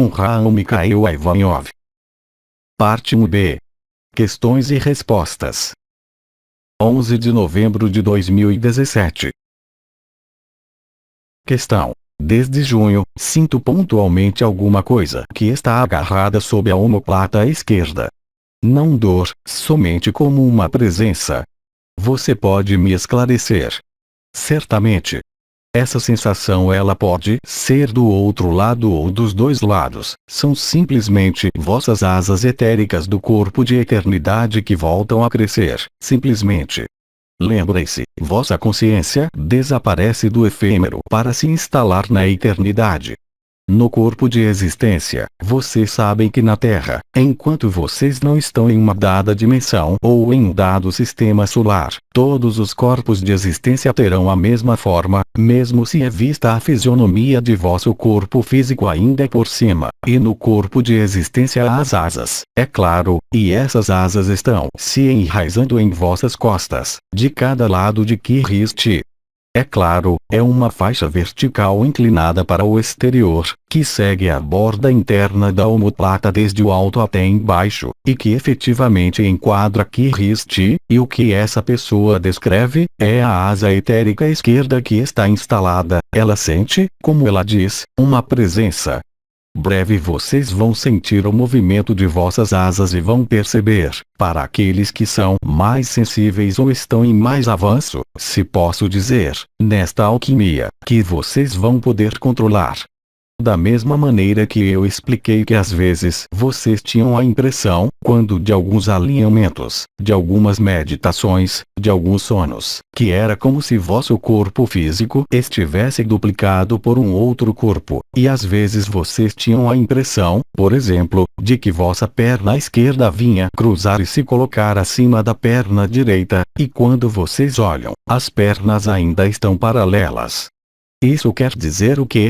Avraham Mikhail Ivanov. Parte 1b. Questões e respostas. 11 de novembro de 2017. Questão. Desde junho, sinto pontualmente alguma coisa que está agarrada sob a omoplata esquerda. Não dor, somente como uma presença. Você pode me esclarecer? Certamente. Essa sensação ela pode ser do outro lado ou dos dois lados. São simplesmente vossas asas etéricas do corpo de eternidade que voltam a crescer. Simplesmente. Lembre-se, vossa consciência desaparece do efêmero para se instalar na eternidade. No corpo de existência, vocês sabem que na Terra, enquanto vocês não estão em uma dada dimensão ou em um dado sistema solar, todos os corpos de existência terão a mesma forma, mesmo se é vista a fisionomia de vosso corpo físico ainda por cima, e no corpo de existência há as asas, é claro, e essas asas estão se enraizando em vossas costas, de cada lado de Kiriste. É claro, é uma faixa vertical inclinada para o exterior, que segue a borda interna da omoplata desde o alto até embaixo, e que efetivamente enquadra Kiriste, e o que essa pessoa descreve, é a asa etérica esquerda que está instalada, ela sente, como ela diz, uma presença. Breve vocês vão sentir o movimento de vossas asas e vão perceber, para aqueles que são mais sensíveis ou estão em mais avanço, se posso dizer, nesta alquimia, que vocês vão poder controlar. Da mesma maneira que eu expliquei que às vezes vocês tinham a impressão, quando de alguns alinhamentos, de algumas meditações, de alguns sonos, que era como se vosso corpo físico estivesse duplicado por um outro corpo, e às vezes vocês tinham a impressão, por exemplo, de que vossa perna esquerda vinha cruzar e se colocar acima da perna direita, e quando vocês olham, as pernas ainda estão paralelas. Isso quer dizer o quê?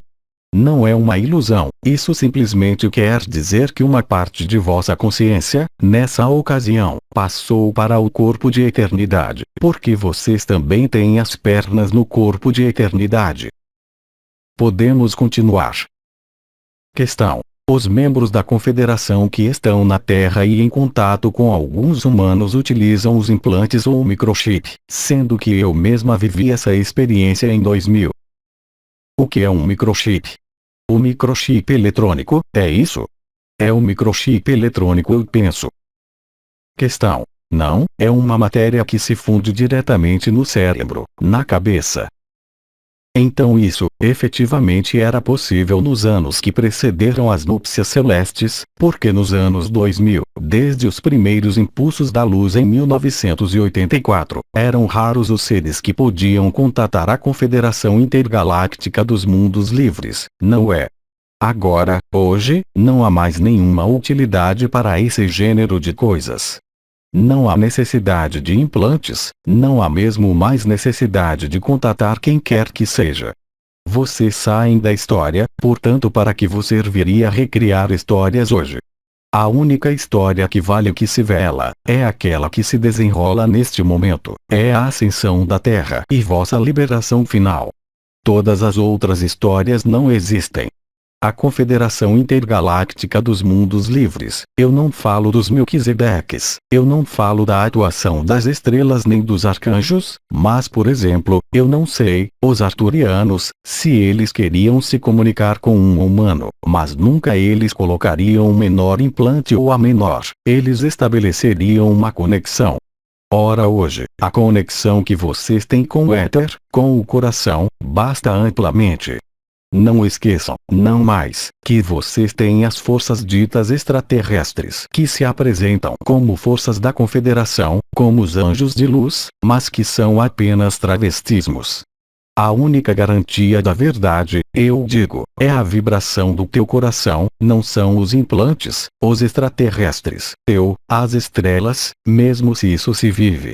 Não é uma ilusão, isso simplesmente quer dizer que uma parte de vossa consciência, nessa ocasião, passou para o corpo de eternidade, porque vocês também têm as pernas no corpo de eternidade. Podemos continuar. Questão. Os membros da Confederação que estão na Terra e em contato com alguns humanos utilizam os implantes ou o microchip, sendo que eu mesma vivi essa experiência em 2000. O que é um microchip? O microchip eletrônico, é isso? É o microchip eletrônico, eu penso. Questão. Não, é uma matéria que se funde diretamente no cérebro, na cabeça. Então isso, efetivamente era possível nos anos que precederam as núpcias celestes, porque nos anos 2000, desde os primeiros impulsos da luz em 1984, eram raros os seres que podiam contatar a Confederação Intergaláctica dos Mundos Livres, não é? Agora, hoje, não há mais nenhuma utilidade para esse gênero de coisas. Não há necessidade de implantes, não há mesmo mais necessidade de contatar quem quer que seja. Vocês saem da história, portanto, para que você serviria recriar histórias hoje? A única história que vale o que se vela, é aquela que se desenrola neste momento, é a ascensão da Terra e vossa liberação final. Todas as outras histórias não existem. A Confederação Intergaláctica dos Mundos Livres, eu não falo dos Melquisedeques, eu não falo da atuação das estrelas nem dos arcanjos, mas por exemplo, eu não sei, os arturianos, se eles queriam se comunicar com um humano, mas nunca eles colocariam um menor implante ou a menor, eles estabeleceriam uma conexão. Ora hoje, a conexão que vocês têm com o éter, com o coração, basta amplamente. Não esqueçam, não mais, que vocês têm as forças ditas extraterrestres que se apresentam como forças da Confederação, como os anjos de luz, mas que são apenas travestismos. A única garantia da verdade, eu digo, é a vibração do teu coração, não são os implantes, os extraterrestres, as estrelas, mesmo se isso se vive.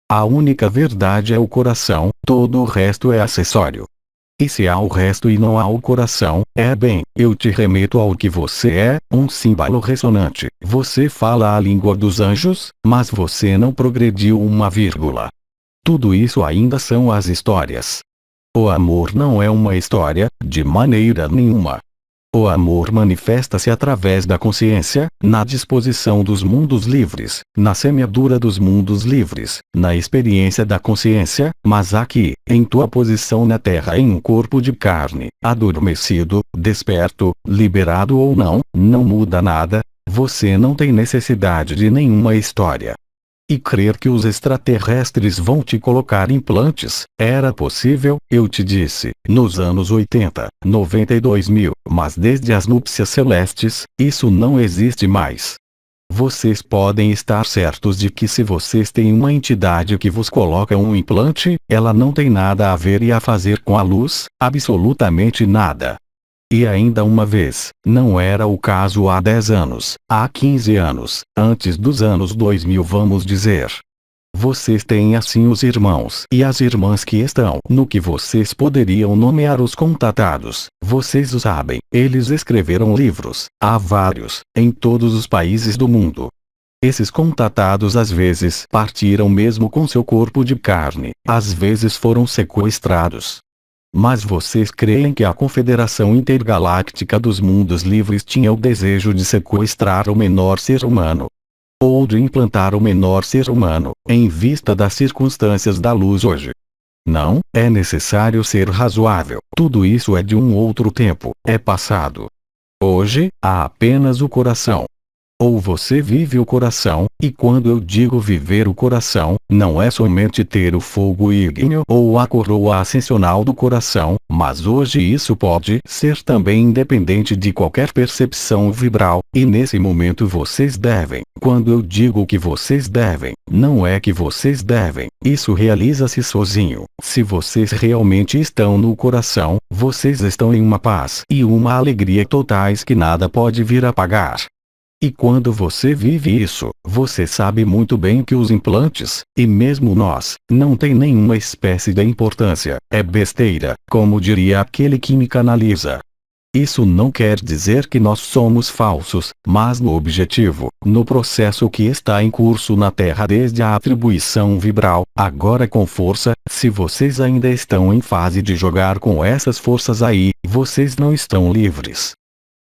A única verdade é o coração, todo o resto é acessório. E se há o resto e não há o coração, bem, eu te remeto ao que você é, um símbolo ressonante. Você fala a língua dos anjos, mas você não progrediu uma vírgula. Tudo isso ainda são as histórias. O amor não é uma história, de maneira nenhuma. O amor manifesta-se através da consciência, na disposição dos mundos livres, na semeadura dos mundos livres, na experiência da consciência, mas aqui, em tua posição na Terra em um corpo de carne, adormecido, desperto, liberado ou não, não muda nada, você não tem necessidade de nenhuma história. E crer que os extraterrestres vão te colocar implantes, era possível, eu te disse, nos anos 80, 90 e 2000, mas desde as núpcias celestes, isso não existe mais. Vocês podem estar certos de que se vocês têm uma entidade que vos coloca um implante, ela não tem nada a ver e a fazer com a luz, absolutamente nada. E ainda uma vez, não era o caso há 10 anos, há 15 anos, antes dos anos 2000 vamos dizer. Vocês têm assim os irmãos e as irmãs que estão no que vocês poderiam nomear os contatados, vocês o sabem, eles escreveram livros, há vários, em todos os países do mundo. Esses contatados às vezes partiram mesmo com seu corpo de carne, às vezes foram sequestrados. Mas vocês creem que a Confederação Intergaláctica dos Mundos Livres tinha o desejo de sequestrar o menor ser humano? Ou de implantar o menor ser humano, em vista das circunstâncias da luz hoje? Não, é necessário ser razoável. Tudo isso é de um outro tempo, é passado. Hoje, há apenas o coração. Ou você vive o coração, e quando eu digo viver o coração, não é somente ter o fogo ígneo ou a coroa ascensional do coração, mas hoje isso pode ser também independente de qualquer percepção vibral, e nesse momento vocês devem. Quando eu digo que vocês devem, não é que vocês devem, isso realiza-se sozinho. Se vocês realmente estão no coração, vocês estão em uma paz e uma alegria totais que nada pode vir apagar. E quando você vive isso, você sabe muito bem que os implantes, e mesmo nós, não tem nenhuma espécie de importância, é besteira, como diria aquele que me canaliza. Isso não quer dizer que nós somos falsos, mas no objetivo, no processo que está em curso na Terra desde a atribuição vibral, agora com força, se vocês ainda estão em fase de jogar com essas forças aí, vocês não estão livres.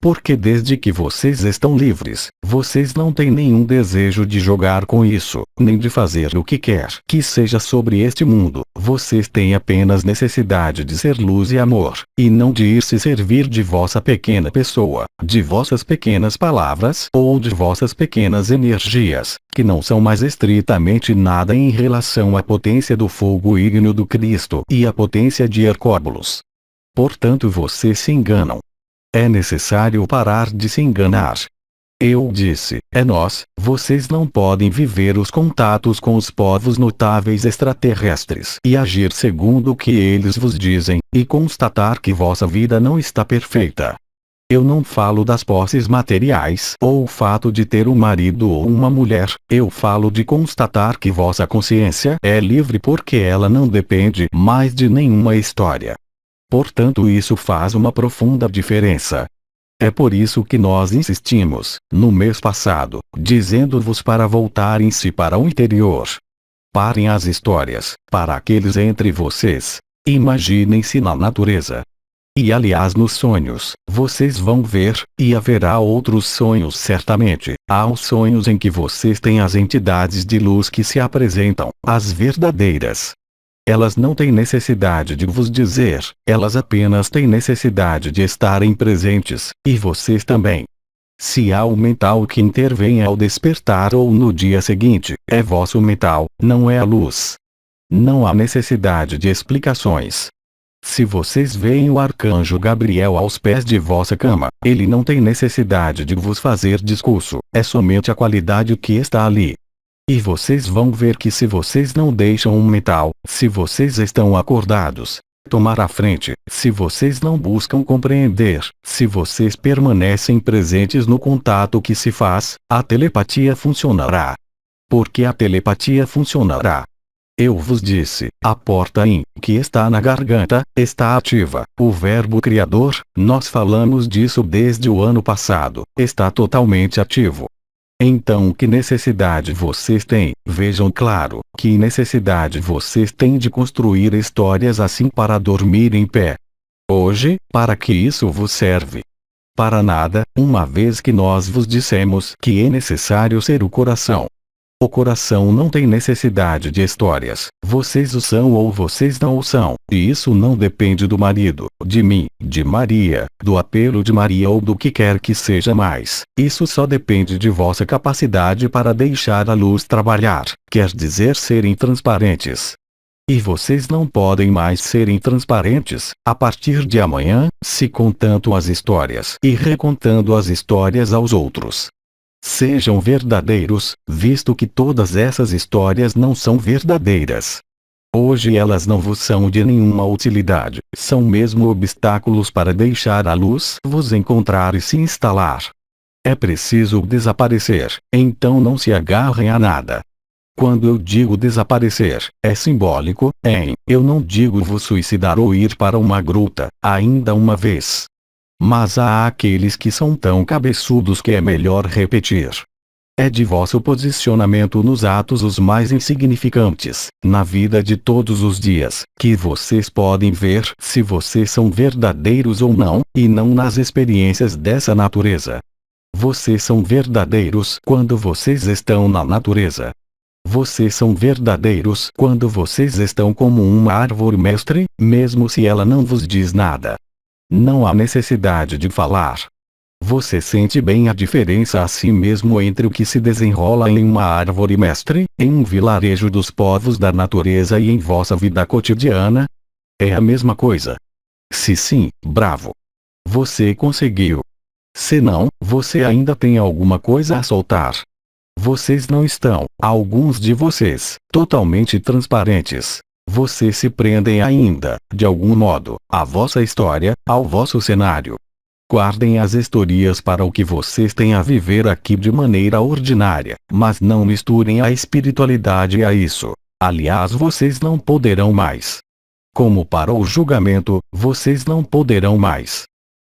Porque desde que vocês estão livres, vocês não têm nenhum desejo de jogar com isso, nem de fazer o que quer que seja sobre este mundo. Vocês têm apenas necessidade de ser luz e amor, e não de ir se servir de vossa pequena pessoa, de vossas pequenas palavras ou de vossas pequenas energias, que não são mais estritamente nada em relação à potência do fogo ígneo do Cristo e à potência de Hercóbulos. Portanto vocês se enganam. É necessário parar de se enganar. Eu disse, é nós, vocês não podem viver os contatos com os povos notáveis extraterrestres e agir segundo o que eles vos dizem, e constatar que vossa vida não está perfeita. Eu não falo das posses materiais ou o fato de ter um marido ou uma mulher, eu falo de constatar que vossa consciência é livre porque ela não depende mais de nenhuma história. Portanto, isso faz uma profunda diferença. É por isso que nós insistimos, no mês passado, dizendo-vos para voltarem-se para o interior. Parem as histórias, para aqueles entre vocês. Imaginem-se na natureza. E aliás nos sonhos, vocês vão ver, e haverá outros sonhos certamente. Há os sonhos em que vocês têm as entidades de luz que se apresentam, as verdadeiras. Elas não têm necessidade de vos dizer, elas apenas têm necessidade de estarem presentes, e vocês também. Se há o mental que intervém ao despertar ou no dia seguinte, é vosso mental, não é a luz. Não há necessidade de explicações. Se vocês veem o arcanjo Gabriel aos pés de vossa cama, ele não tem necessidade de vos fazer discurso, é somente a qualidade que está ali. E vocês vão ver que se vocês não deixam um mental, se vocês estão acordados, tomar a frente, se vocês não buscam compreender, se vocês permanecem presentes no contato que se faz, a telepatia funcionará. Porque a telepatia funcionará. Eu vos disse, a porta in, que está na garganta, está ativa. O verbo criador, nós falamos disso desde o ano passado, está totalmente ativo. Então que necessidade vocês têm, vejam claro, que necessidade vocês têm de construir histórias assim para dormir em pé? Hoje, para que isso vos serve? Para nada, uma vez que nós vos dissemos que é necessário ser o coração. O coração não tem necessidade de histórias. Vocês o são ou vocês não o são. E isso não depende do marido, de mim, de Maria, do apelo de Maria ou do que quer que seja mais. Isso só depende de vossa capacidade para deixar a luz trabalhar, quer dizer serem transparentes. E vocês não podem mais serem transparentes, a partir de amanhã, se contando as histórias e recontando as histórias aos outros. Sejam verdadeiros, visto que todas essas histórias não são verdadeiras. Hoje elas não vos são de nenhuma utilidade, são mesmo obstáculos para deixar a luz vos encontrar e se instalar. É preciso desaparecer, então não se agarrem a nada. Quando eu digo desaparecer, é simbólico, eu não digo vos suicidar ou ir para uma gruta, ainda uma vez. Mas há aqueles que são tão cabeçudos que é melhor repetir. É de vosso posicionamento nos atos os mais insignificantes, na vida de todos os dias, que vocês podem ver se vocês são verdadeiros ou não, e não nas experiências dessa natureza. Vocês são verdadeiros quando vocês estão na natureza. Vocês são verdadeiros quando vocês estão como uma árvore mestre, mesmo se ela não vos diz nada. Não há necessidade de falar. Você sente bem a diferença a si mesmo entre o que se desenrola em uma árvore mestre, em um vilarejo dos povos da natureza e em vossa vida cotidiana? É a mesma coisa. Se sim, bravo. Você conseguiu. Se não, você ainda tem alguma coisa a soltar. Vocês não estão, alguns de vocês, totalmente transparentes. Vocês se prendem ainda, de algum modo, à vossa história, ao vosso cenário. Guardem as historias para o que vocês têm a viver aqui de maneira ordinária, mas não misturem a espiritualidade a isso. Aliás, vocês não poderão mais. Como para o julgamento, vocês não poderão mais.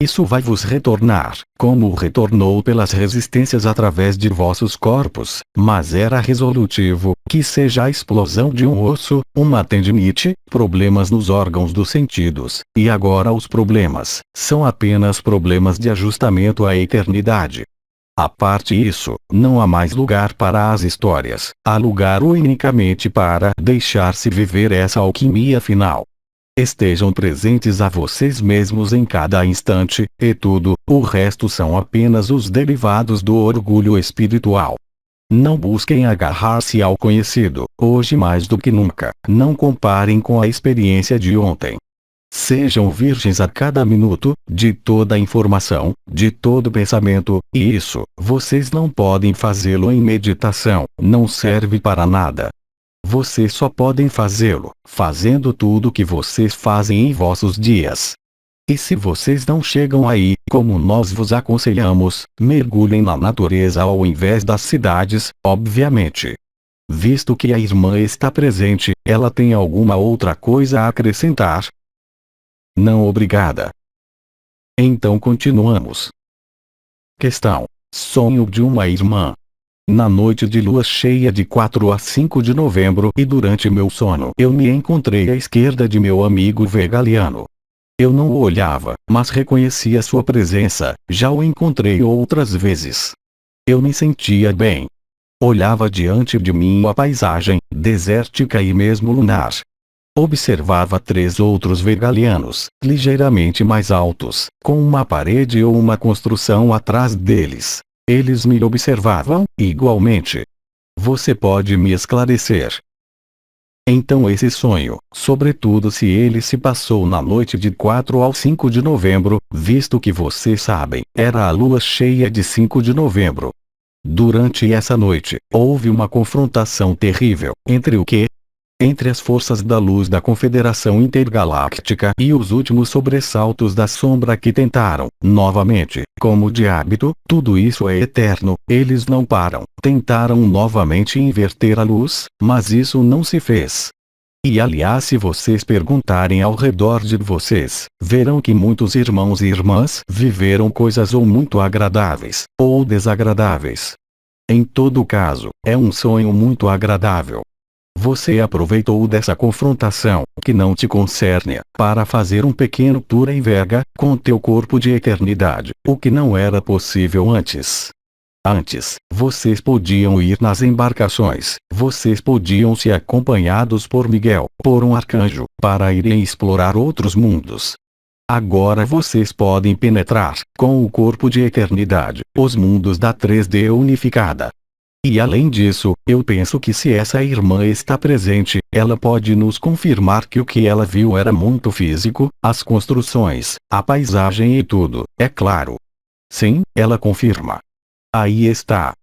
Isso vai vos retornar, como retornou pelas resistências através de vossos corpos, mas era resolutivo, que seja a explosão de um osso, uma tendinite, problemas nos órgãos dos sentidos, e agora os problemas, são apenas problemas de ajustamento à eternidade. A parte isso, não há mais lugar para as histórias, há lugar unicamente para deixar-se viver essa alquimia final. Estejam presentes a vocês mesmos em cada instante, e tudo, o resto são apenas os derivados do orgulho espiritual. Não busquem agarrar-se ao conhecido, hoje mais do que nunca, não comparem com a experiência de ontem. Sejam virgens a cada minuto, de toda a informação, de todo pensamento, e isso, vocês não podem fazê-lo em meditação, não serve para nada. Vocês só podem fazê-lo, fazendo tudo o que vocês fazem em vossos dias. E se vocês não chegam aí, como nós vos aconselhamos, mergulhem na natureza ao invés das cidades, obviamente. Visto que a irmã está presente, ela tem alguma outra coisa a acrescentar? Não, obrigada. Então continuamos. Questão: sonho de uma irmã. Na noite de lua cheia de 4 a 5 de novembro e durante meu sono eu me encontrei à esquerda de meu amigo Vegaliano. Eu não o olhava, mas reconhecia sua presença, já o encontrei outras vezes. Eu me sentia bem. Olhava diante de mim a paisagem, desértica e mesmo lunar. Observava 3 outros Vegalianos, ligeiramente mais altos, com uma parede ou uma construção atrás deles. Eles me observavam, igualmente. Você pode me esclarecer? Então esse sonho, sobretudo se ele se passou na noite de 4 ao 5 de novembro, visto que vocês sabem, era a lua cheia de 5 de novembro. Durante essa noite, houve uma confrontação terrível, entre o quê? Entre as forças da luz da Confederação Intergaláctica e os últimos sobressaltos da sombra que tentaram, novamente, como de hábito, tudo isso é eterno, eles não param, tentaram novamente inverter a luz, mas isso não se fez. E aliás, se vocês perguntarem ao redor de vocês, verão que muitos irmãos e irmãs viveram coisas ou muito agradáveis, ou desagradáveis. Em todo caso, é um sonho muito agradável. Você aproveitou dessa confrontação, que não te concerne, para fazer um pequeno tour em verga, com teu corpo de eternidade, o que não era possível antes. Antes, vocês podiam ir nas embarcações, vocês podiam ser acompanhados por Miguel, por um arcanjo, para irem explorar outros mundos. Agora vocês podem penetrar, com o corpo de eternidade, os mundos da 3D unificada. E além disso, eu penso que se essa irmã está presente, ela pode nos confirmar que o que ela viu era muito físico, as construções, a paisagem e tudo, é claro. Sim, ela confirma. Aí está.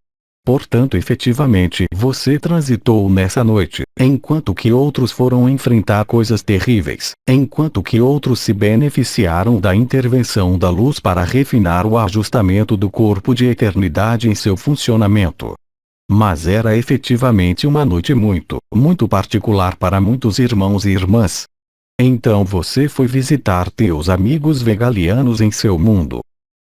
Portanto, efetivamente, você transitou nessa noite, enquanto que outros foram enfrentar coisas terríveis, enquanto que outros se beneficiaram da intervenção da luz para refinar o ajustamento do corpo de eternidade em seu funcionamento. Mas era efetivamente uma noite muito, muito particular para muitos irmãos e irmãs. Então você foi visitar teus amigos vegalianos em seu mundo.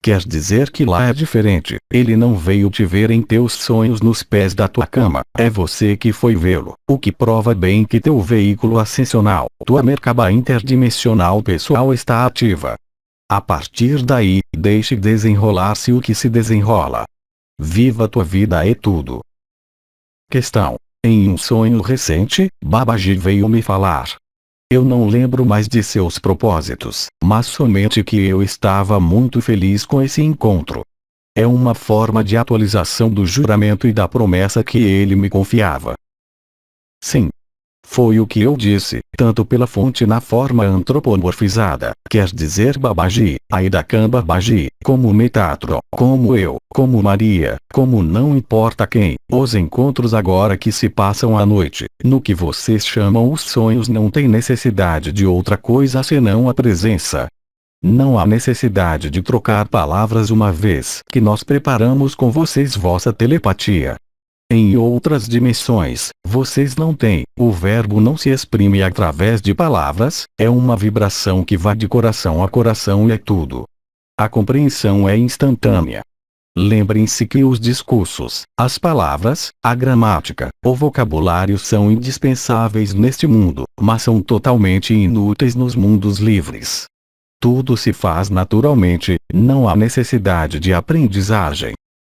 Quer dizer que lá é diferente, ele não veio te ver em teus sonhos nos pés da tua cama, é você que foi vê-lo, o que prova bem que teu veículo ascensional, tua Merkaba interdimensional pessoal está ativa. A partir daí, deixe desenrolar-se o que se desenrola. Viva tua vida e tudo. Questão. Em um sonho recente, Babaji veio me falar. Eu não lembro mais de seus propósitos, mas somente que eu estava muito feliz com esse encontro. É uma forma de atualização do juramento e da promessa que ele me confiava. Sim. Foi o que eu disse, tanto pela fonte na forma antropomorfizada, quer dizer Babaji, Aidakan Babaji, como Metatron, como eu, como Maria, como não importa quem, os encontros agora que se passam à noite, no que vocês chamam os sonhos não tem necessidade de outra coisa senão a presença. Não há necessidade de trocar palavras uma vez que nós preparamos com vocês vossa telepatia. Em outras dimensões, vocês não têm, o verbo não se exprime através de palavras, é uma vibração que vai de coração a coração e é tudo. A compreensão é instantânea. Lembrem-se que os discursos, as palavras, a gramática, o vocabulário são indispensáveis neste mundo, mas são totalmente inúteis nos mundos livres. Tudo se faz naturalmente, não há necessidade de aprendizagem.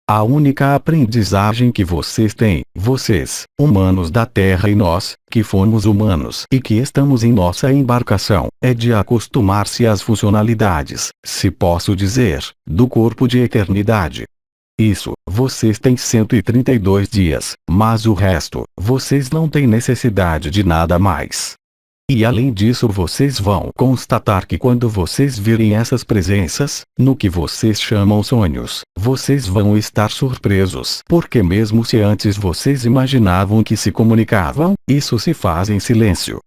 A única aprendizagem que vocês têm, vocês, humanos da Terra e nós, que fomos humanos e que estamos em nossa embarcação, é de acostumar-se às funcionalidades, se posso dizer, do corpo de eternidade. Isso, vocês têm 132 dias, mas o resto, vocês não têm necessidade de nada mais. E além disso vocês vão constatar que quando vocês virem essas presenças, no que vocês chamam sonhos, vocês vão estar surpresos. Porque mesmo se antes vocês imaginavam que se comunicavam, isso se faz em silêncio.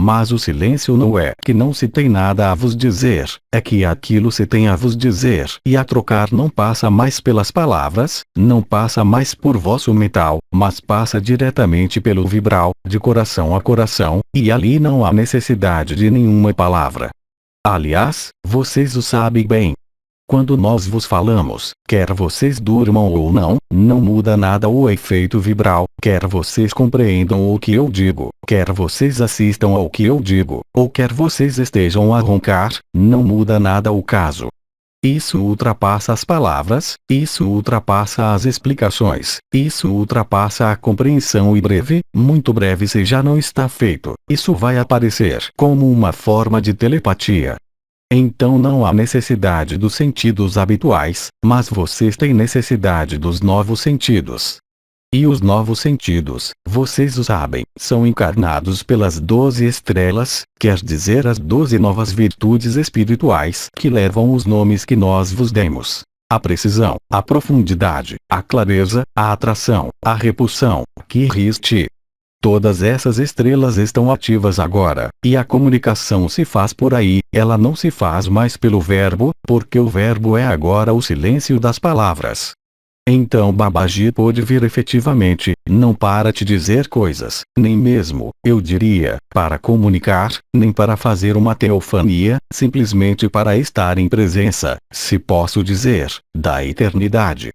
Mas o silêncio não é que não se tem nada a vos dizer, é que aquilo se tem a vos dizer. E a trocar não passa mais pelas palavras, não passa mais por vosso mental, mas passa diretamente pelo vibral, de coração a coração, e ali não há necessidade de nenhuma palavra. Aliás, vocês o sabem bem. Quando nós vos falamos, quer vocês durmam ou não, não muda nada o efeito vibral, quer vocês compreendam o que eu digo, quer vocês assistam ao que eu digo, ou quer vocês estejam a roncar, não muda nada o caso. Isso ultrapassa as palavras, isso ultrapassa as explicações, isso ultrapassa a compreensão e breve, muito breve se já não está feito, isso vai aparecer como uma forma de telepatia. Então não há necessidade dos sentidos habituais, mas vocês têm necessidade dos novos sentidos. E os novos sentidos, vocês o sabem, são encarnados pelas 12 estrelas, quer dizer as 12 novas virtudes espirituais que levam os nomes que nós vos demos. A precisão, a profundidade, a clareza, a atração, a repulsão, Kiriste. Todas essas estrelas estão ativas agora, e a comunicação se faz por aí, ela não se faz mais pelo verbo, porque o verbo é agora o silêncio das palavras. Então Babaji pôde vir efetivamente, não para te dizer coisas, nem mesmo, eu diria, para comunicar, nem para fazer uma teofania, simplesmente para estar em presença, se posso dizer, da eternidade.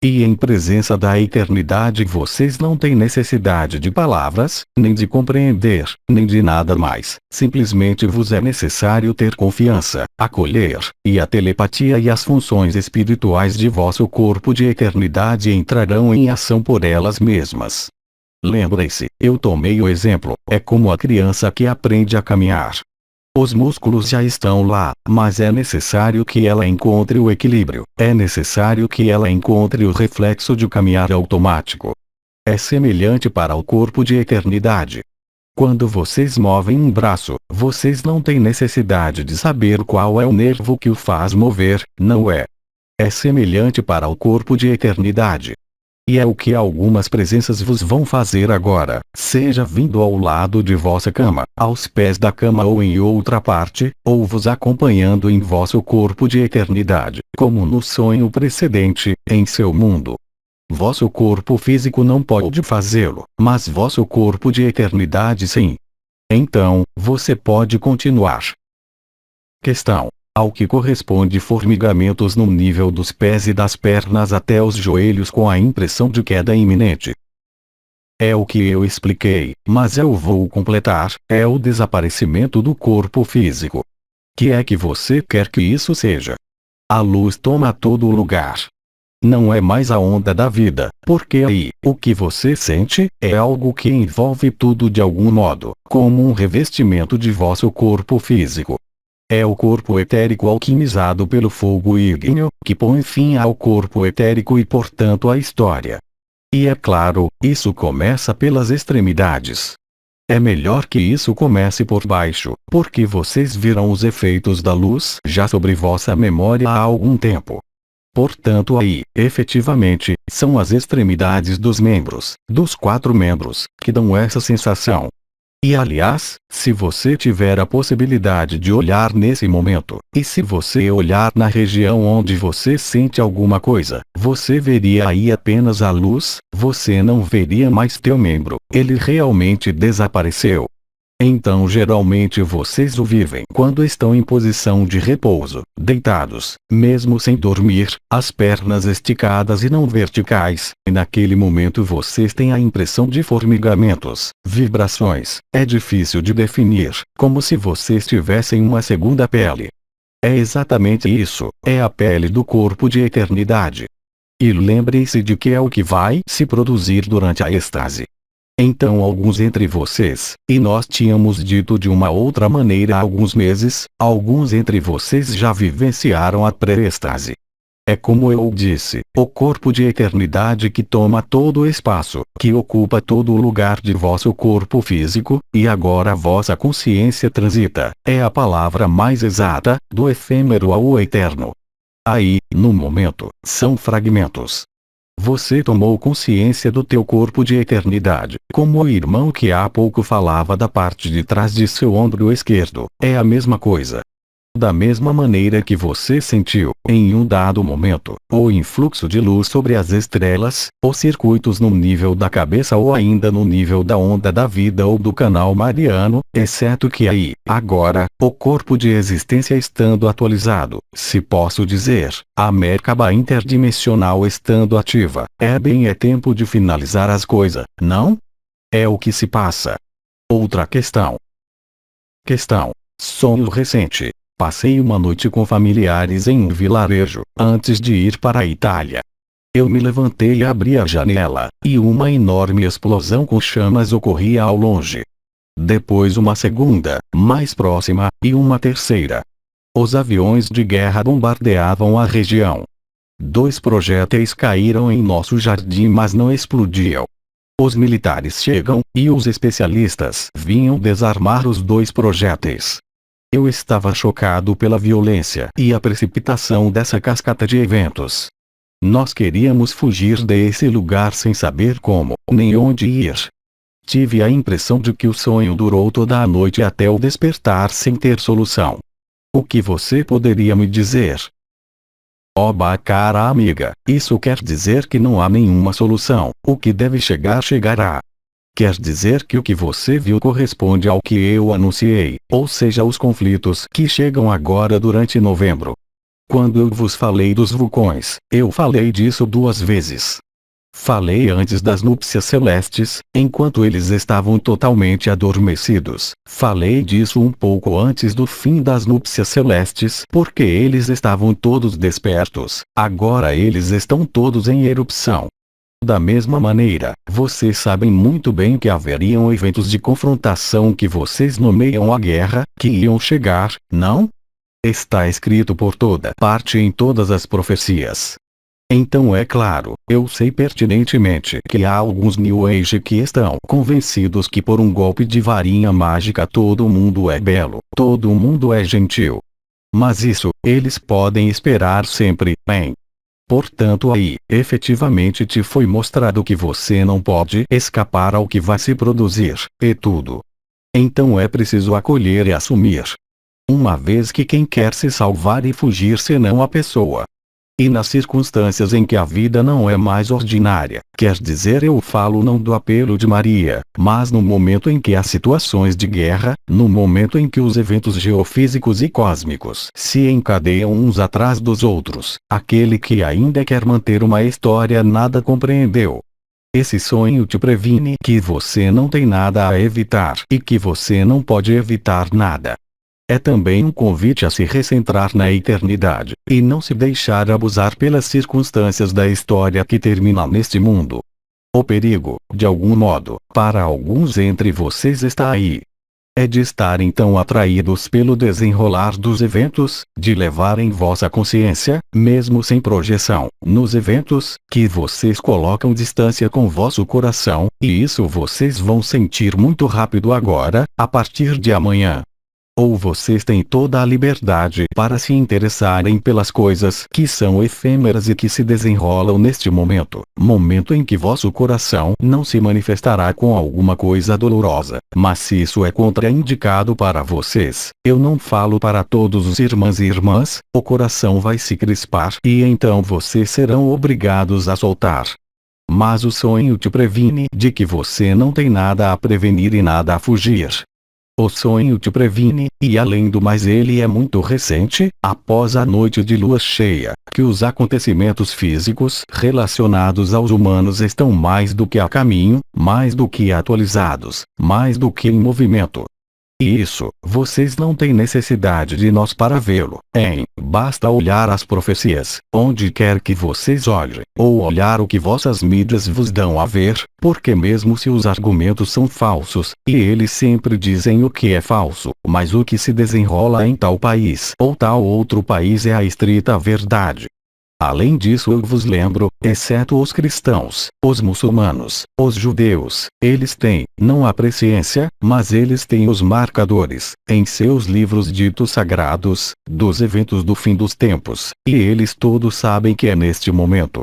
E em presença da eternidade vocês não têm necessidade de palavras, nem de compreender, nem de nada mais. Simplesmente vos é necessário ter confiança, acolher, e a telepatia e as funções espirituais de vosso corpo de eternidade entrarão em ação por elas mesmas. Lembrem-se, eu tomei o exemplo, é como a criança que aprende a caminhar. Os músculos já estão lá, mas é necessário que ela encontre o equilíbrio, é necessário que ela encontre o reflexo de caminhar automático. É semelhante para o corpo de eternidade. Quando vocês movem um braço, vocês não têm necessidade de saber qual é o nervo que o faz mover, não é? É semelhante para o corpo de eternidade. E é o que algumas presenças vos vão fazer agora, seja vindo ao lado de vossa cama, aos pés da cama ou em outra parte, ou vos acompanhando em vosso corpo de eternidade, como no sonho precedente, em seu mundo. Vosso corpo físico não pode fazê-lo, mas vosso corpo de eternidade sim. Então, você pode continuar. Questão: ao que corresponde formigamentos no nível dos pés e das pernas até os joelhos com a impressão de queda iminente. É o que eu expliquei, mas eu vou completar, é o desaparecimento do corpo físico. Que é que você quer que isso seja? A luz toma todo o lugar. Não é mais a onda da vida, porque aí, o que você sente, é algo que envolve tudo de algum modo, como um revestimento de vosso corpo físico. É o corpo etérico alquimizado pelo fogo ígneo, que põe fim ao corpo etérico e portanto à história. E é claro, isso começa pelas extremidades. É melhor que isso comece por baixo, porque vocês viram os efeitos da luz já sobre vossa memória há algum tempo. Portanto aí, efetivamente, são as extremidades dos membros, dos 4 membros, que dão essa sensação. E aliás, se você tiver a possibilidade de olhar nesse momento, e se você olhar na região onde você sente alguma coisa, você veria aí apenas a luz, você não veria mais teu membro, ele realmente desapareceu. Então geralmente vocês o vivem quando estão em posição de repouso, deitados, mesmo sem dormir, as pernas esticadas e não verticais, e naquele momento vocês têm a impressão de formigamentos, vibrações, é difícil de definir, como se vocês tivessem uma segunda pele. É exatamente isso, é a pele do corpo de eternidade. E lembre-se de que é o que vai se produzir durante a êxtase. Então alguns entre vocês, e nós tínhamos dito de uma outra maneira há alguns meses, alguns entre vocês já vivenciaram a pré-êxtase. É como eu disse, o corpo de eternidade que toma todo o espaço, que ocupa todo o lugar de vosso corpo físico, e agora vossa consciência transita, é a palavra mais exata, do efêmero ao eterno. Aí, no momento, são fragmentos. Você tomou consciência do teu corpo de eternidade, como o irmão que há pouco falava da parte de trás de seu ombro esquerdo, é a mesma coisa. Da mesma maneira que você sentiu, em um dado momento, o influxo de luz sobre as estrelas, os circuitos no nível da cabeça ou ainda no nível da onda da vida ou do canal mariano, exceto que aí, agora, o corpo de existência estando atualizado, se posso dizer, a Merkaba interdimensional estando ativa, é tempo de finalizar as coisas, não? É o que se passa. Outra questão. Sonho recente. Passei uma noite com familiares em um vilarejo, antes de ir para a Itália. Eu me levantei e abri a janela, e uma enorme explosão com chamas ocorria ao longe. Depois uma segunda, mais próxima, e uma terceira. Os aviões de guerra bombardeavam a região. 2 projéteis caíram em nosso jardim mas não explodiam. Os militares chegam, e os especialistas vinham desarmar os 2 projéteis. Eu estava chocado pela violência e a precipitação dessa cascata de eventos. Nós queríamos fugir desse lugar sem saber como, nem onde ir. Tive a impressão de que o sonho durou toda a noite até o despertar sem ter solução. O que você poderia me dizer? Oba, cara amiga, isso quer dizer que não há nenhuma solução, o que deve chegar chegará. Quer dizer que o que você viu corresponde ao que eu anunciei, ou seja os conflitos que chegam agora durante novembro. Quando eu vos falei dos vulcões, eu falei disso 2 vezes. Falei antes das núpcias celestes, enquanto eles estavam totalmente adormecidos. Falei disso um pouco antes do fim das núpcias celestes, porque eles estavam todos despertos. Agora eles estão todos em erupção. Da mesma maneira, vocês sabem muito bem que haveriam eventos de confrontação que vocês nomeiam a guerra, que iam chegar, não? Está escrito por toda parte em todas as profecias. Então é claro, eu sei pertinentemente que há alguns New Age que estão convencidos que por um golpe de varinha mágica todo mundo é belo, todo mundo é gentil. Mas isso, eles podem esperar sempre, bem. Portanto aí, efetivamente te foi mostrado que você não pode escapar ao que vai se produzir, e tudo. Então é preciso acolher e assumir. Uma vez que quem quer se salvar e fugir senão a pessoa. E nas circunstâncias em que a vida não é mais ordinária, quer dizer, eu falo não do apelo de Maria, mas no momento em que há situações de guerra, no momento em que os eventos geofísicos e cósmicos se encadeiam uns atrás dos outros, aquele que ainda quer manter uma história nada compreendeu. Esse sonho te previne que você não tem nada a evitar e que você não pode evitar nada. É também um convite a se recentrar na eternidade, e não se deixar abusar pelas circunstâncias da história que termina neste mundo. O perigo, de algum modo, para alguns entre vocês está aí. É de estar então atraídos pelo desenrolar dos eventos, de levar em vossa consciência, mesmo sem projeção, nos eventos, que vocês colocam distância com vosso coração, e isso vocês vão sentir muito rápido agora, a partir de amanhã. Ou vocês têm toda a liberdade para se interessarem pelas coisas que são efêmeras e que se desenrolam neste momento, momento em que vosso coração não se manifestará com alguma coisa dolorosa, mas se isso é contraindicado para vocês, eu não falo para todos os irmãos e irmãs, o coração vai se crispar e então vocês serão obrigados a soltar. Mas o sonho te previne de que você não tem nada a prevenir e nada a fugir. O sonho te previne, e além do mais ele é muito recente, após a noite de lua cheia, que os acontecimentos físicos relacionados aos humanos estão mais do que a caminho, mais do que atualizados, mais do que em movimento. E isso, vocês não têm necessidade de nós para vê-lo, basta olhar as profecias, onde quer que vocês olhem, ou olhar o que vossas mídias vos dão a ver, porque mesmo se os argumentos são falsos, e eles sempre dizem o que é falso, mas o que se desenrola em tal país ou tal outro país é a estrita verdade. Além disso eu vos lembro, exceto os cristãos, os muçulmanos, os judeus, eles têm, não a presciência, mas eles têm os marcadores, em seus livros ditos sagrados, dos eventos do fim dos tempos, e eles todos sabem que é neste momento.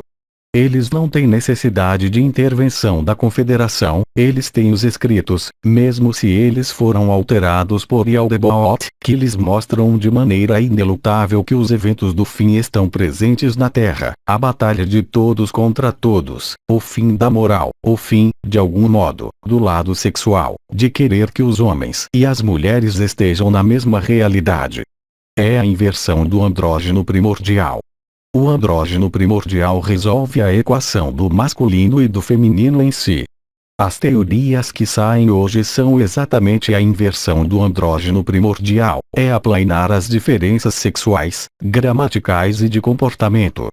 Eles não têm necessidade de intervenção da confederação, eles têm os escritos, mesmo se eles foram alterados por Yaldabaoth, que lhes mostram de maneira inelutável que os eventos do fim estão presentes na Terra, a batalha de todos contra todos, o fim da moral, o fim, de algum modo, do lado sexual, de querer que os homens e as mulheres estejam na mesma realidade. É a inversão do andrógeno primordial. O andrógeno primordial resolve a equação do masculino e do feminino em si. As teorias que saem hoje são exatamente a inversão do andrógeno primordial, é aplanar as diferenças sexuais, gramaticais e de comportamento.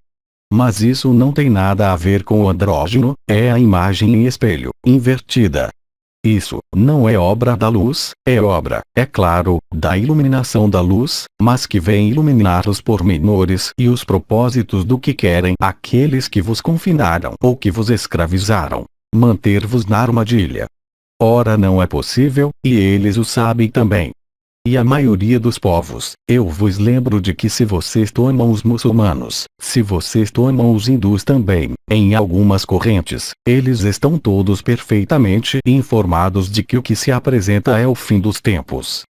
Mas isso não tem nada a ver com o andrógeno, é a imagem em espelho, invertida. Isso não é obra da luz, é obra, é claro, da iluminação da luz, mas que vem iluminar os pormenores e os propósitos do que querem aqueles que vos confinaram ou que vos escravizaram, manter-vos na armadilha. Ora não é possível, e eles o sabem também. E a maioria dos povos, eu vos lembro de que se vocês tomam os muçulmanos, se vocês tomam os hindus também, em algumas correntes, eles estão todos perfeitamente informados de que o que se apresenta é o fim dos tempos.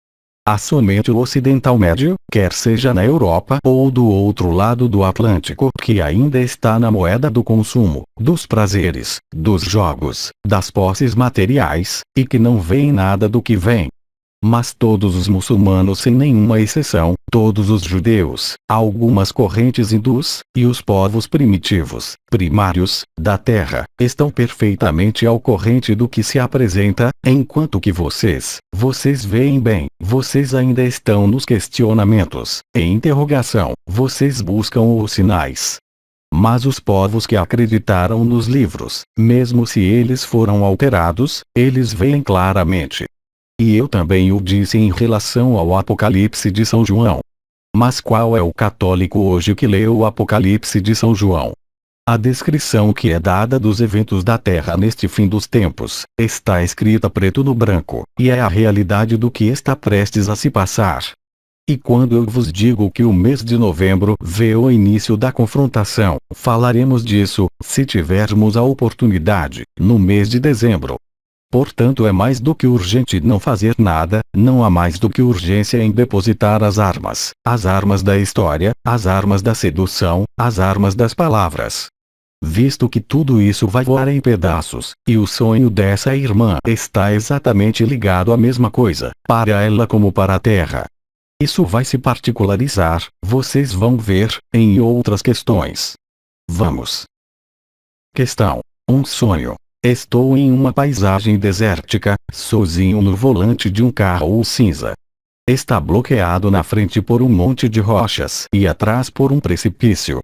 Há somente o ocidental médio, quer seja na Europa ou do outro lado do Atlântico, que ainda está na moeda do consumo, dos prazeres, dos jogos, das posses materiais, e que não vê nada do que vem. Mas todos os muçulmanos sem nenhuma exceção, todos os judeus, algumas correntes hindus, e os povos primitivos, primários, da Terra, estão perfeitamente ao corrente do que se apresenta, enquanto que vocês veem bem, vocês ainda estão nos questionamentos, em interrogação, vocês buscam os sinais. Mas os povos que acreditaram nos livros, mesmo se eles foram alterados, eles veem claramente. E eu também o disse em relação ao Apocalipse de São João. Mas qual é o católico hoje que lê o Apocalipse de São João? A descrição que é dada dos eventos da Terra neste fim dos tempos, está escrita preto no branco, e é a realidade do que está prestes a se passar. E quando eu vos digo que o mês de novembro vê o início da confrontação, falaremos disso, se tivermos a oportunidade, no mês de dezembro. Portanto, é mais do que urgente não fazer nada, não há mais do que urgência em depositar as armas da história, as armas da sedução, as armas das palavras. Visto que tudo isso vai voar em pedaços, e o sonho dessa irmã está exatamente ligado à mesma coisa, para ela como para a Terra. Isso vai se particularizar, vocês vão ver, em outras questões. Vamos. Questão: um sonho. Estou em uma paisagem desértica, sozinho no volante de um carro cinza. Está bloqueado na frente por um monte de rochas e atrás por um precipício.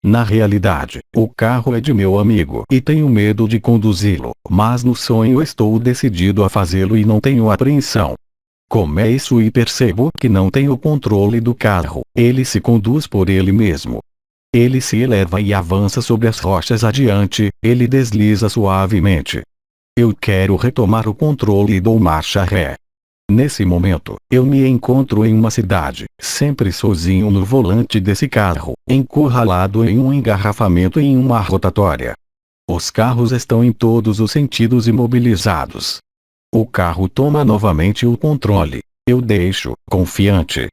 Na realidade, o carro é de meu amigo e tenho medo de conduzi-lo, mas no sonho estou decidido a fazê-lo e não tenho apreensão. Começo e percebo que não tenho controle do carro, ele se conduz por ele mesmo. Ele se eleva e avança sobre as rochas adiante, ele desliza suavemente. Eu quero retomar o controle e dou marcha ré. Nesse momento, eu me encontro em uma cidade, sempre sozinho no volante desse carro, encurralado em um engarrafamento em uma rotatória. Os carros estão em todos os sentidos imobilizados. O carro toma novamente o controle. Eu deixo, confiante.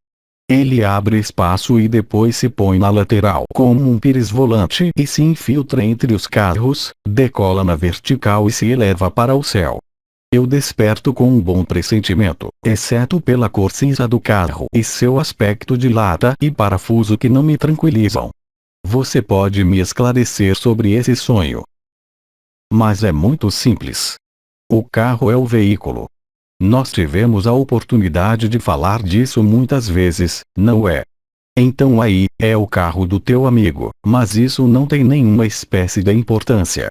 Ele abre espaço e depois se põe na lateral como um pires volante e se infiltra entre os carros, decola na vertical e se eleva para o céu. Eu desperto com um bom pressentimento, exceto pela cor cinza do carro e seu aspecto de lata e parafuso que não me tranquilizam. Você pode me esclarecer sobre esse sonho? Mas é muito simples. O carro é o veículo. Nós tivemos a oportunidade de falar disso muitas vezes, não é? Então aí, é o carro do teu amigo, mas isso não tem nenhuma espécie de importância.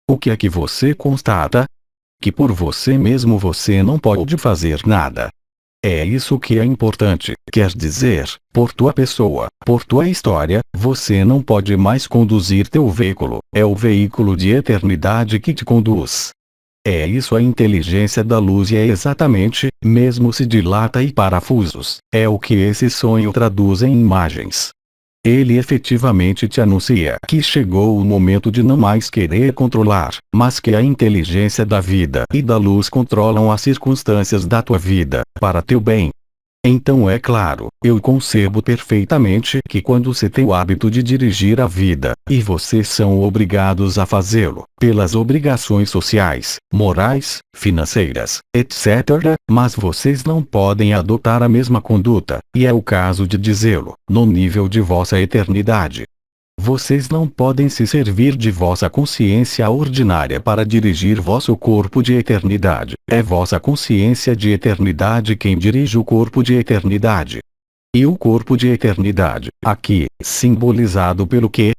O que é que você constata? Que por você mesmo você não pode fazer nada. É isso que é importante, quer dizer, por tua pessoa, por tua história, você não pode mais conduzir teu veículo, é o veículo de eternidade que te conduz. É isso a inteligência da luz e é exatamente, mesmo se dilata e parafusos, é o que esse sonho traduz em imagens. Ele efetivamente te anuncia que chegou o momento de não mais querer controlar, mas que a inteligência da vida e da luz controlam as circunstâncias da tua vida, para teu bem. Então é claro, eu concebo perfeitamente que quando se tem o hábito de dirigir a vida, e vocês são obrigados a fazê-lo, pelas obrigações sociais, morais, financeiras, etc., mas vocês não podem adotar a mesma conduta, e é o caso de dizê-lo, no nível de vossa eternidade. Vocês não podem se servir de vossa consciência ordinária para dirigir vosso corpo de eternidade. É vossa consciência de eternidade quem dirige o corpo de eternidade. E o corpo de eternidade, aqui, simbolizado pelo quê?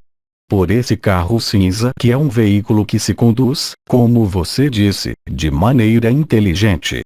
Por esse carro cinza que é um veículo que se conduz, como você disse, de maneira inteligente.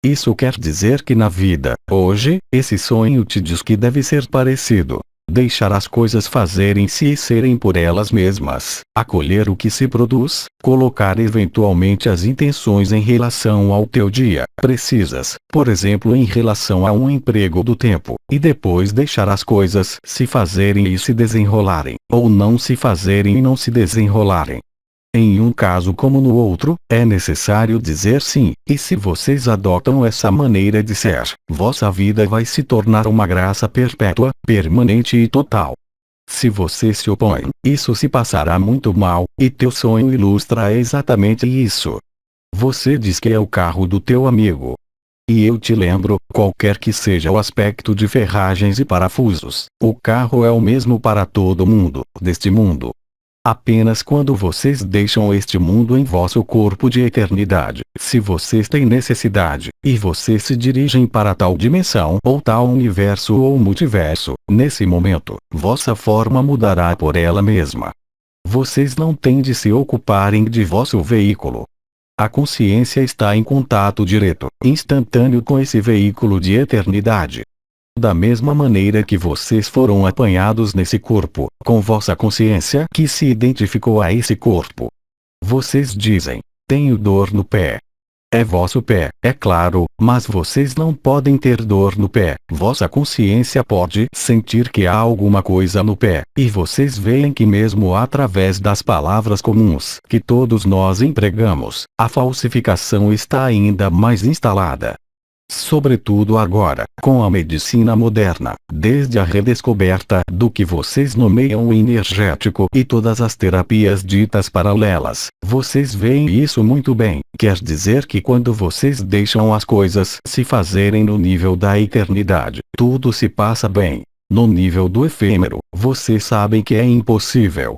Isso quer dizer que na vida, hoje, esse sonho te diz que deve ser parecido. Deixar as coisas fazerem-se e serem por elas mesmas, acolher o que se produz, colocar eventualmente as intenções em relação ao teu dia, precisas, por exemplo em relação a um emprego do tempo, e depois deixar as coisas se fazerem e se desenrolarem, ou não se fazerem e não se desenrolarem. Em um caso como no outro, é necessário dizer sim, e se vocês adotam essa maneira de ser, vossa vida vai se tornar uma graça perpétua, permanente e total. Se você se opõe, isso se passará muito mal, e teu sonho ilustra exatamente isso. Você diz que é o carro do teu amigo. E eu te lembro, qualquer que seja o aspecto de ferragens e parafusos, o carro é o mesmo para todo mundo, deste mundo. Apenas quando vocês deixam este mundo em vosso corpo de eternidade, se vocês têm necessidade, e vocês se dirigem para tal dimensão ou tal universo ou multiverso, nesse momento, vossa forma mudará por ela mesma. Vocês não têm de se ocuparem de vosso veículo. A consciência está em contato direto, instantâneo com esse veículo de eternidade. Da mesma maneira que vocês foram apanhados nesse corpo, com vossa consciência que se identificou a esse corpo. Vocês dizem: tenho dor no pé. É vosso pé, é claro, mas vocês não podem ter dor no pé. Vossa consciência pode sentir que há alguma coisa no pé, e vocês veem que mesmo através das palavras comuns que todos nós empregamos, a falsificação está ainda mais instalada. Sobretudo agora, com a medicina moderna, desde a redescoberta do que vocês nomeiam o energético e todas as terapias ditas paralelas, vocês veem isso muito bem. Quer dizer que quando vocês deixam as coisas se fazerem no nível da eternidade, tudo se passa bem. No nível do efêmero, vocês sabem que é impossível.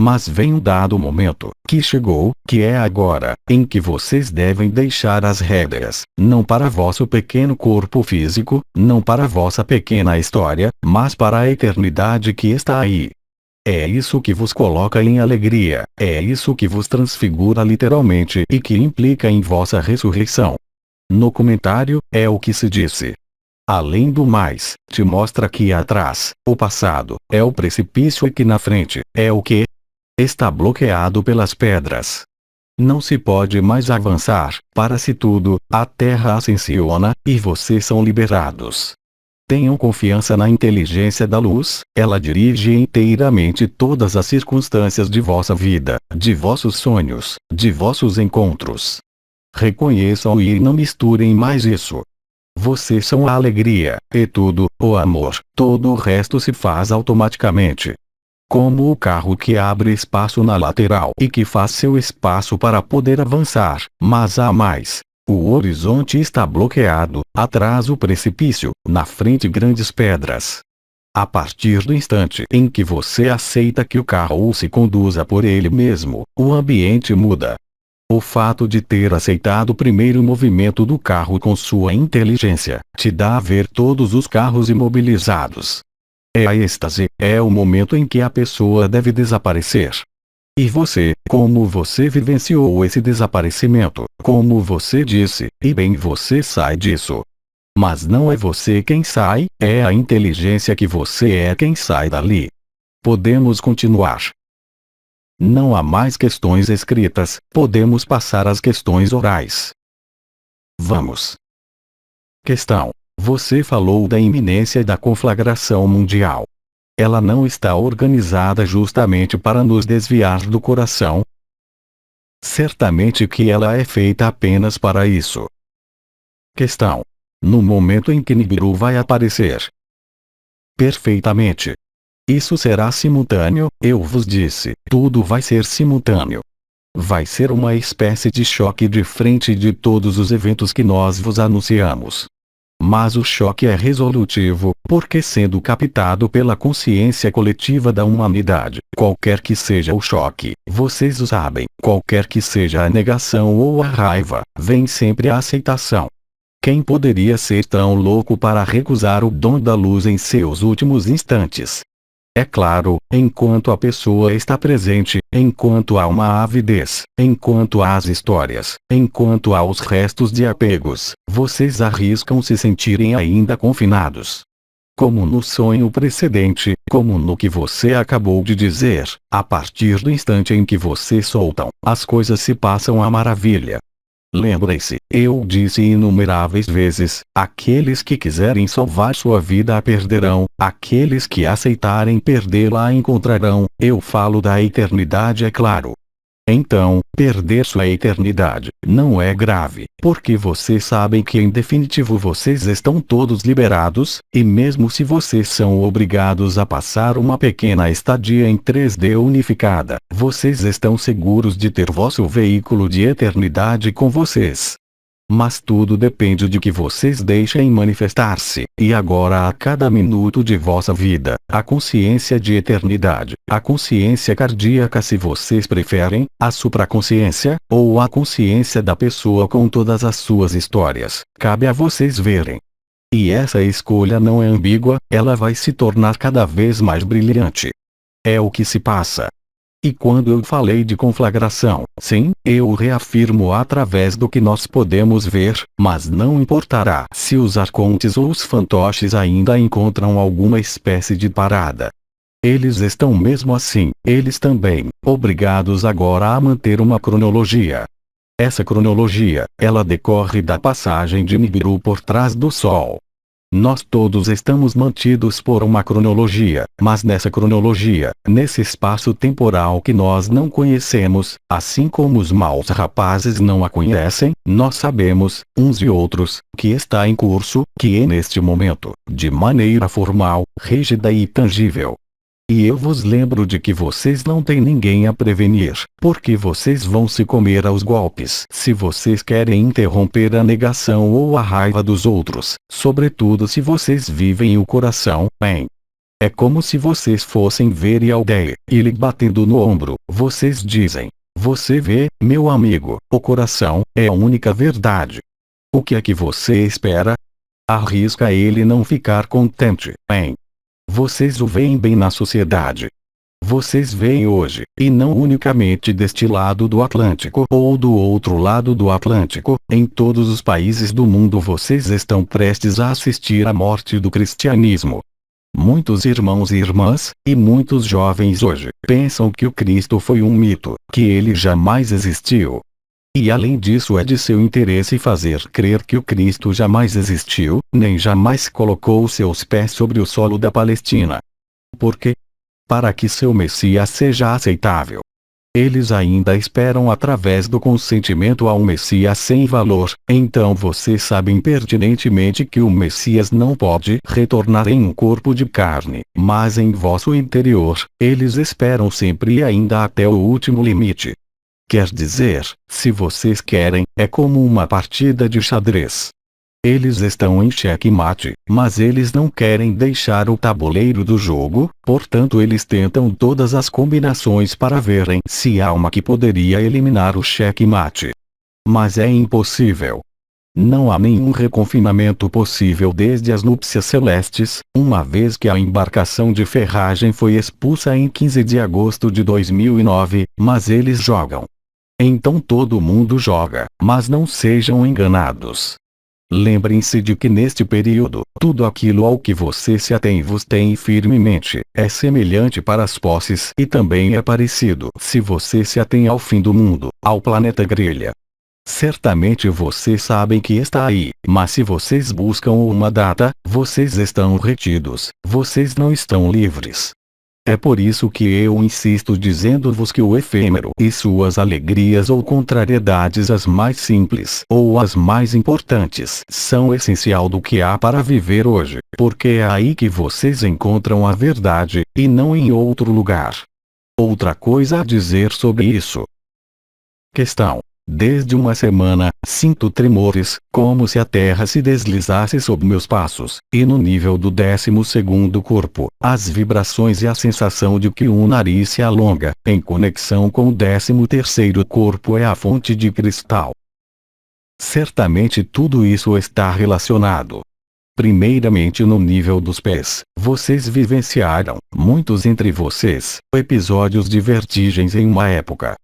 Mas vem um dado momento, que chegou, que é agora, em que vocês devem deixar as rédeas, não para vosso pequeno corpo físico, não para vossa pequena história, mas para a eternidade que está aí. É isso que vos coloca em alegria, é isso que vos transfigura literalmente e que implica em vossa ressurreição. No comentário, é o que se disse. Além do mais, te mostra que atrás, o passado, é o precipício e que na frente, é o que está bloqueado pelas pedras. Não se pode mais avançar, para-se tudo, a terra ascensiona, e vocês são liberados. Tenham confiança na inteligência da luz, ela dirige inteiramente todas as circunstâncias de vossa vida, de vossos sonhos, de vossos encontros. Reconheçam e não misturem mais isso. Vocês são a alegria, e tudo, o amor, todo o resto se faz automaticamente. Como o carro que abre espaço na lateral e que faz seu espaço para poder avançar, mas há mais. O horizonte está bloqueado, atrás o precipício, na frente grandes pedras. A partir do instante em que você aceita que o carro se conduza por ele mesmo, o ambiente muda. O fato de ter aceitado o primeiro movimento do carro com sua inteligência, te dá a ver todos os carros imobilizados. É a êxtase, é o momento em que a pessoa deve desaparecer. E você, como você vivenciou esse desaparecimento, como você disse, e bem você sai disso. Mas não é você quem sai, é a inteligência que você é quem sai dali. Podemos continuar. Não há mais questões escritas, podemos passar às questões orais. Vamos. Questão. Você falou da iminência da conflagração mundial. Ela não está organizada justamente para nos desviar do coração? Certamente que ela é feita apenas para isso. Questão. No momento em que Nibiru vai aparecer. Perfeitamente. Isso será simultâneo, eu vos disse, tudo vai ser simultâneo. Vai ser uma espécie de choque de frente de todos os eventos que nós vos anunciamos. Mas o choque é resolutivo, porque sendo captado pela consciência coletiva da humanidade, qualquer que seja o choque, vocês o sabem, qualquer que seja a negação ou a raiva, vem sempre a aceitação. Quem poderia ser tão louco para recusar o dom da luz em seus últimos instantes? É claro, enquanto a pessoa está presente, enquanto há uma avidez, enquanto há as histórias, enquanto há os restos de apegos, vocês arriscam se sentirem ainda confinados. Como no sonho precedente, como no que você acabou de dizer, a partir do instante em que vocês soltam, as coisas se passam à maravilha. Lembrem-se, eu disse inumeráveis vezes, aqueles que quiserem salvar sua vida a perderão, aqueles que aceitarem perdê-la a encontrarão, eu falo da eternidade é claro. Então, perder sua eternidade não é grave, porque vocês sabem que em definitivo vocês estão todos liberados, e mesmo se vocês são obrigados a passar uma pequena estadia em 3D unificada, vocês estão seguros de ter vosso veículo de eternidade com vocês. Mas tudo depende de que vocês deixem manifestar-se. E agora, a cada minuto de vossa vida, a consciência de eternidade, a consciência cardíaca, se vocês preferem, a supraconsciência, ou a consciência da pessoa com todas as suas histórias, cabe a vocês verem. E essa escolha não é ambígua, ela vai se tornar cada vez mais brilhante. É o que se passa. E quando eu falei de conflagração, sim, eu o reafirmo através do que nós podemos ver, mas não importará se os arcontes ou os fantoches ainda encontram alguma espécie de parada. Eles estão mesmo assim, eles também, obrigados agora a manter uma cronologia. Essa cronologia, ela decorre da passagem de Nibiru por trás do Sol. Nós todos estamos mantidos por uma cronologia, mas nessa cronologia, nesse espaço temporal que nós não conhecemos, assim como os maus rapazes não a conhecem, nós sabemos, uns e outros, que está em curso, que é neste momento, de maneira formal, rígida e tangível. E eu vos lembro de que vocês não têm ninguém a prevenir, porque vocês vão se comer aos golpes se vocês querem interromper a negação ou a raiva dos outros, sobretudo se vocês vivem o coração, bem. É como se vocês fossem ver a aldeia, e lhe batendo no ombro, vocês dizem: você vê, meu amigo, o coração é a única verdade. O que é que você espera? Arrisca ele não ficar contente, bem. Vocês o veem bem na sociedade. Vocês veem hoje, e não unicamente deste lado do Atlântico ou do outro lado do Atlântico, em todos os países do mundo vocês estão prestes a assistir à morte do cristianismo. Muitos irmãos e irmãs, e muitos jovens hoje, pensam que o Cristo foi um mito, que ele jamais existiu. E além disso é de seu interesse fazer crer que o Cristo jamais existiu, nem jamais colocou seus pés sobre o solo da Palestina. Por quê? Para que seu Messias seja aceitável. Eles ainda esperam através do consentimento a um Messias sem valor, então vocês sabem pertinentemente que o Messias não pode retornar em um corpo de carne, mas em vosso interior, eles esperam sempre e ainda até o último limite. Quer dizer, se vocês querem, é como uma partida de xadrez. Eles estão em xeque-mate, mas eles não querem deixar o tabuleiro do jogo, portanto eles tentam todas as combinações para verem se há uma que poderia eliminar o xeque-mate. Mas é impossível. Não há nenhum reconfinamento possível desde as núpcias celestes, uma vez que a embarcação de ferragem foi expulsa em 15 de agosto de 2009, mas eles jogam. Então todo mundo joga, mas não sejam enganados. Lembrem-se de que neste período, tudo aquilo ao que você se atém vos tem firmemente, é semelhante para as posses e também é parecido se você se atém ao fim do mundo, ao planeta grelha. Certamente vocês sabem que está aí, mas se vocês buscam uma data, vocês estão retidos, vocês não estão livres. É por isso que eu insisto dizendo-vos que o efêmero e suas alegrias ou contrariedades, as mais simples ou as mais importantes, são essencial do que há para viver hoje, porque é aí que vocês encontram a verdade, e não em outro lugar. Outra coisa a dizer sobre isso. Questão. Desde uma semana, sinto tremores, como se a terra se deslizasse sob meus passos, e no nível do 12º corpo, as vibrações e a sensação de que um nariz se alonga, em conexão com o 13º corpo é a fonte de cristal. Certamente tudo isso está relacionado. Primeiramente no nível dos pés, vocês vivenciaram, muitos entre vocês, episódios de vertigens em uma época.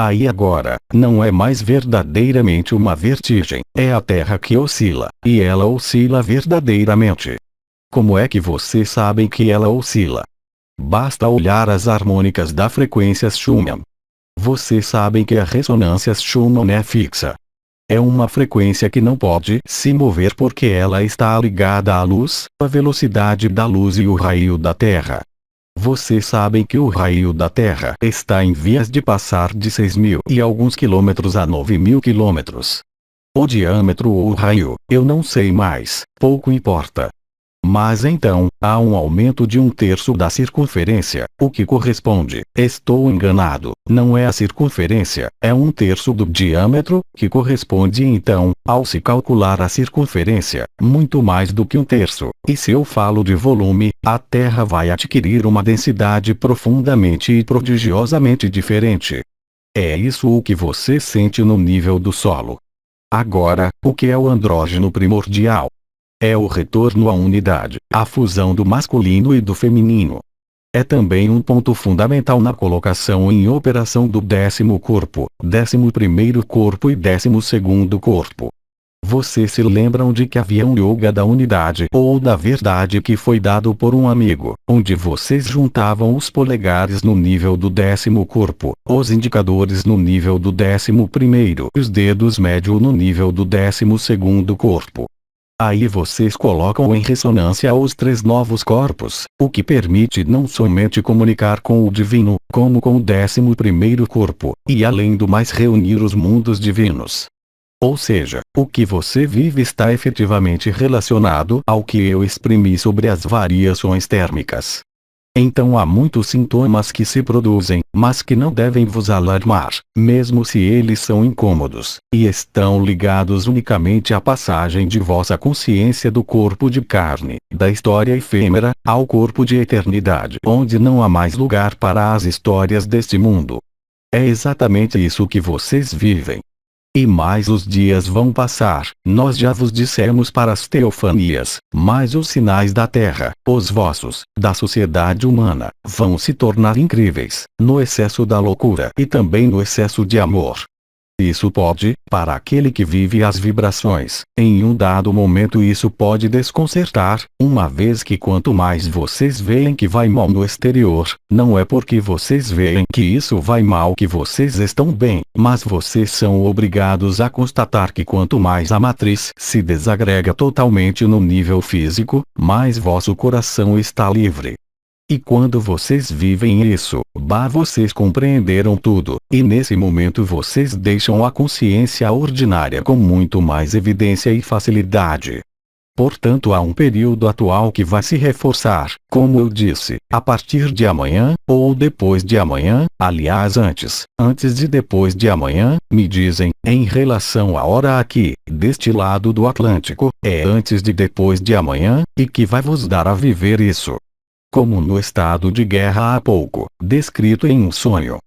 Aí agora, não é mais verdadeiramente uma vertigem, é a Terra que oscila, e ela oscila verdadeiramente. Como é que vocês sabem que ela oscila? Basta olhar as harmônicas da frequência Schumann. Vocês sabem que a ressonância Schumann é fixa. É uma frequência que não pode se mover porque ela está ligada à luz, a velocidade da luz e o raio da Terra. Vocês sabem que o raio da Terra está em vias de passar de 6.000 e alguns quilômetros a 9.000 quilômetros. O diâmetro ou o raio, eu não sei mais, pouco importa. Mas então, há um aumento de 1/3 da circunferência, o que corresponde, estou enganado, não é a circunferência, é 1/3 do diâmetro, que corresponde então, ao se calcular a circunferência, muito mais do que 1/3, e se eu falo de volume, a Terra vai adquirir uma densidade profundamente e prodigiosamente diferente. É isso o que você sente no nível do solo. Agora, o que é o andrógeno primordial? É o retorno à unidade, a fusão do masculino e do feminino. É também um ponto fundamental na colocação em operação do 10º corpo, 11º corpo e 12º corpo. Vocês se lembram de que havia um yoga da unidade ou da verdade que foi dado por um amigo, onde vocês juntavam os polegares no nível do 10º corpo, os indicadores no nível do 11º e os dedos médio no nível do 12º corpo. Aí vocês colocam em ressonância os 3 novos corpos, o que permite não somente comunicar com o divino, como com o 11º corpo, e além do mais reunir os mundos divinos. Ou seja, o que você vive está efetivamente relacionado ao que eu exprimi sobre as variações térmicas. Então há muitos sintomas que se produzem, mas que não devem vos alarmar, mesmo se eles são incômodos, e estão ligados unicamente à passagem de vossa consciência do corpo de carne, da história efêmera, ao corpo de eternidade, onde não há mais lugar para as histórias deste mundo. É exatamente isso que vocês vivem. E mais os dias vão passar, nós já vos dissemos para as teofanias, mas os sinais da terra, os vossos, da sociedade humana, vão se tornar incríveis, no excesso da loucura e também no excesso de amor. Isso pode, para aquele que vive as vibrações, em um dado momento isso pode desconcertar, uma vez que quanto mais vocês veem que vai mal no exterior, não é porque vocês veem que isso vai mal que vocês estão bem, mas vocês são obrigados a constatar que quanto mais a matriz se desagrega totalmente no nível físico, mais vosso coração está livre. E quando vocês vivem isso, vocês compreenderam tudo, e nesse momento vocês deixam a consciência ordinária com muito mais evidência e facilidade. Portanto há um período atual que vai se reforçar, como eu disse, a partir de amanhã, ou depois de amanhã, aliás antes de depois de amanhã, me dizem, em relação à hora aqui, deste lado do Atlântico, é antes de depois de amanhã, e que vai vos dar a viver isso. Como no estado de guerra há pouco, descrito em um sonho.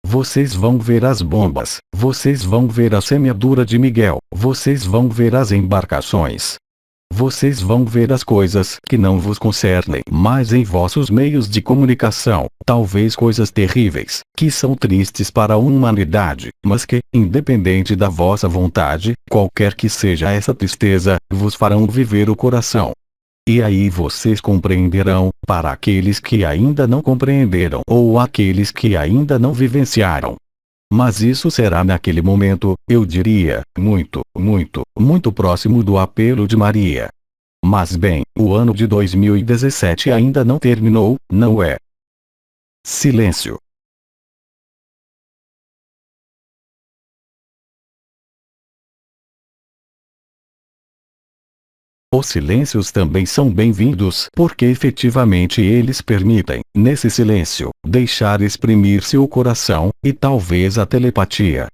Vocês vão ver as bombas, vocês vão ver a semeadura de Miguel, vocês vão ver as embarcações. Vocês vão ver as coisas que não vos concernem mais em vossos meios de comunicação, talvez coisas terríveis, que são tristes para a humanidade, mas que, independente da vossa vontade, qualquer que seja essa tristeza, vos farão viver o coração. E aí vocês compreenderão, para aqueles que ainda não compreenderam ou aqueles que ainda não vivenciaram. Mas isso será naquele momento, eu diria, muito próximo do apelo de Maria. Mas bem, o ano de 2017 ainda não terminou, não é? Silêncio. Os silêncios também são bem-vindos porque efetivamente eles permitem, nesse silêncio, deixar exprimir-se o coração, e talvez a telepatia.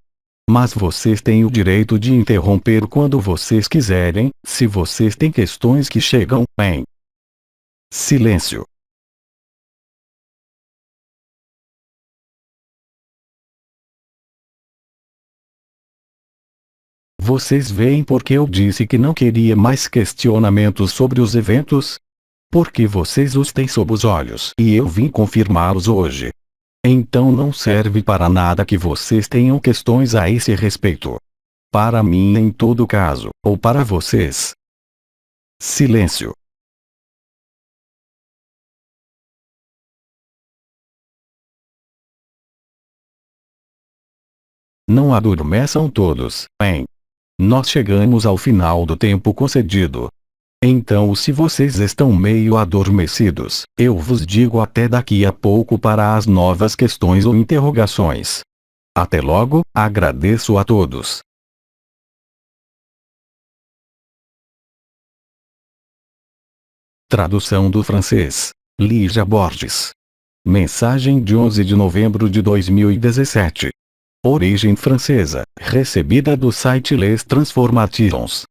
Mas vocês têm o direito de interromper quando vocês quiserem, se vocês têm questões que chegam em silêncio. Vocês veem porque eu disse que não queria mais questionamentos sobre os eventos? Porque vocês os têm sob os olhos e eu vim confirmá-los hoje. Então não serve para nada que vocês tenham questões a esse respeito. Para mim em todo caso, ou para vocês. Silêncio. Não adormeçam todos, hein? Nós chegamos ao final do tempo concedido. Então se vocês estão meio adormecidos, eu vos digo até daqui a pouco para as novas questões ou interrogações. Até logo, agradeço a todos. Tradução do francês. Lígia Borges. Mensagem de 11 de novembro de 2017. Origem francesa, recebida do site Les Transformations.